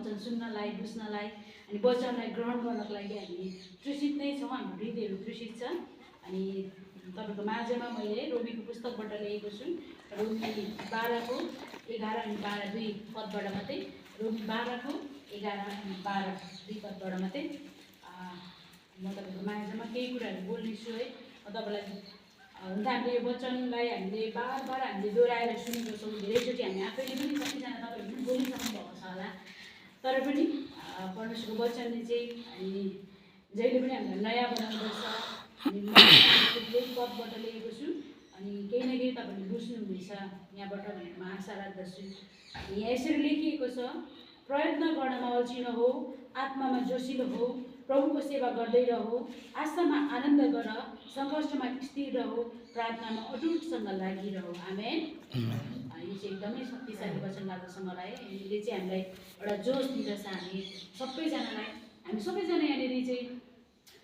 वचन सुन्नलाई, बुझ्नलाई अनि वचनलाई ग्रहण गर्नको लागि हामी तृषित नै छौँ। हाम्रो हृदयहरू तृषित छ। अनि तपाईँको माझमा मैले रोमीको पुस्तकबाट ल्याएको छु। रोमी 12को 11 अनि 12 दुई पदबाट मात्रै, रोमी 12को 11 अनि 12 दुई पदबाट मात्रै म तपाईँको माझमा केही कुराहरू बोल्नेछु है। तपाईँलाई हुन त हामीले यो वचनलाई हामीले बार बार हामीले दोहोऱ्याएर सुनेको छौँ। धेरैचोटि हामी आफैले पनि कतिजना तपाईँहरू पनि बोलिसक्नु भएको छ होला। तर पनि परमेश्वरको वचनले चाहिँ अनि जहिले पनि हामीलाई नयाँ बनाउँदछ। अनि म यही पदबाट लिएको छु अनि केही न केही तपाईँले बुझ्नुहुनेछ यहाँबाट भनेर म आशा राख्दछु। यहाँ यसरी लेखिएको छ, प्रयत्न गर्नमा अल्छी नहो, आत्मामा जोसिलो हो, प्रभुको सेवा गर्दै रहो, आशामा आनन्द गर, सङ्घर्षमा स्थिर रहो, प्रार्थनामा अटुटसँग लागिरहो। आमेन। यो चाहिँ एकदमै शक्तिशाली वचन लाग्दछ मलाई। यसले चाहिँ हामीलाई एउटा जोस दिँदछ। हामी सबैजना यहाँनिर चाहिँ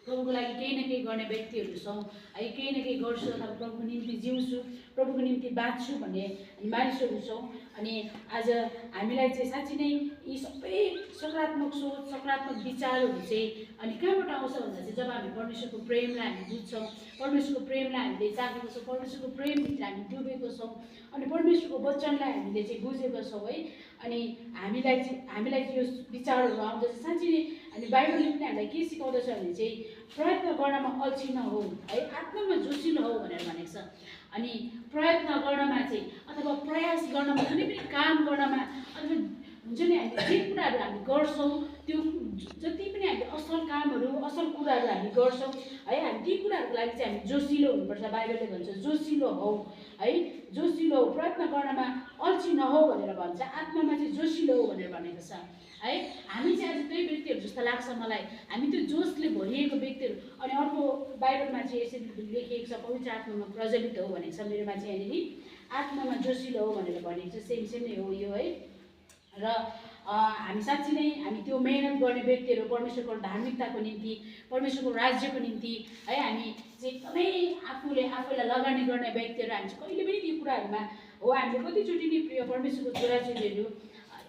प्रभुको लागि केही न केही गर्ने व्यक्तिहरू छौँ है। केही न केही गर्छु अथवा प्रभुको निम्ति जिउँछु, प्रभुको निम्ति बाँच्छु भन्ने मानिसहरू छौँ। अनि आज हामीलाई चाहिँ साँच्चै नै यी सबै सकारात्मक सोच, सकारात्मक विचारहरू चाहिँ अनि कहाँबाट आउँछ भन्दा चाहिँ जब हामी परमेश्वरको प्रेमलाई हामी बुझ्छौँ, परमेश्वरको प्रेमलाई हामीले चाखेको छौँ, परमेश्वरको प्रेमभित्र हामी डुबेको छौँ अनि परमेश्वरको वचनलाई हामीले चाहिँ बुझेको छौँ है। अनि हामीलाई चाहिँ यो विचारहरू आउँदछ साँच्चै नै। अनि बाइबलले पनि हामीलाई के सिकाउँदछ भने चाहिँ प्रयत्न गर्नमा अल्छी नहो है, आत्मामा जोसिलो हो भनेर भनेको छ। अनि प्रयत्न गर्नमा चाहिँ अथवा प्रयास गर्नमा, कुनै पनि काम गर्नमा अथवा हुन्छ नि हामीले जे कुराहरू हामी गर्छौँ त्यो जति पनि हामीले असल कामहरू, असल कुराहरू हामी गर्छौँ है, हामी ती कुराहरूको लागि चाहिँ हामी जोसिलो हुनुपर्छ। बाइबलले भन्छ जोसिलो हौ है, जोसिलो हो, प्रयत्न गर्नमा अल्छी नहो भनेर भन्छ, आत्मामा चाहिँ जोसिलो हो भनेर भनेको छ है। हामी चाहिँ आज त्यही व्यक्तिहरू जस्तो लाग्छ मलाई, हामी त्यो जोसले भरिएको व्यक्तिहरू। अनि अर्को बाइबलमा चाहिँ यसरी लेखिएको छ, पवित्र आत्मामा प्रज्वलित हो भनेको छ। मेरोमा चाहिँ यहाँनिर आत्मामा जोसिलो हो भनेर भनेको छ। सेम नै हो यो है। र हामी साँच्चै नै हामी त्यो मेहनत गर्ने व्यक्तिहरू, परमेश्वरको धार्मिकताको निम्ति, परमेश्वरको राज्यको निम्ति है, हामी चाहिँ एकदमै आफूलाई लगानी गर्ने व्यक्तिहरू। हामी चाहिँ कहिले पनि त्यो कुराहरूमा हो, हामीले कतिचोटि नि प्रिय परमेश्वरको छोराछोरीहरू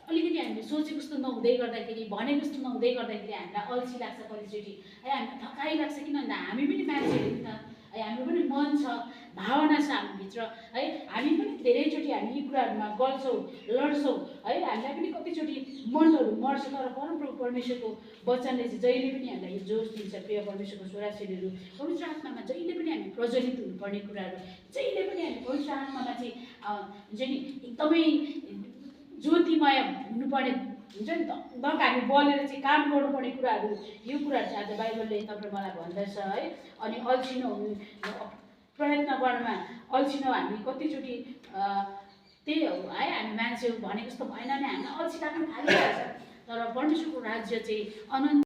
अलिकति हामीले सोचेको जस्तो नहुँदै गर्दाखेरि, भनेको जस्तो नहुँदै गर्दाखेरि हामीलाई अल्छी लाग्छ कतिचोटि है, हामीलाई थकाइ लाग्छ। किन भन्दा हामी पनि मान्छेहरू नि त है, हाम्रो पनि मन छ, भावना छ हामीभित्र है। हामी पनि धेरैचोटि हामी यी कुराहरूमा गल्छौँ, लड्छौँ है। हामीलाई पनि कतिचोटि मनहरू मर्छ। तर परमप्रभु परमेश्वरको वचनले चाहिँ जहिले पनि हामीलाई यो जोस दिन्छ। प्रिय परमेश्वरको छोराछोरीहरू, पवित्र आत्मामा जहिले पनि हामी प्रज्वलित हुनुपर्ने कुराहरू, जहिले पनि हामी पवित्र आत्मामा चाहिँ हुन्छ नि एकदमै ज्योतिमय हुनुपर्ने हुन्छ नि, दग हामी बलेर चाहिँ काम गर्नुपर्ने कुराहरू, यो कुराहरू चाहिँ आज बाइबलले तपाईँ मलाई भन्दछ है। अनि अल्छी नहुनु, प्रयत्न गर्नमा अल्छी नहो। हामी कतिचोटि त्यही हो है, हामी मान्छे भनेको जस्तो भएन भने हामीलाई अल्छी लाग्न थालिहाल्छ। तर परमेश्वरको राज्य चाहिँ अनन्त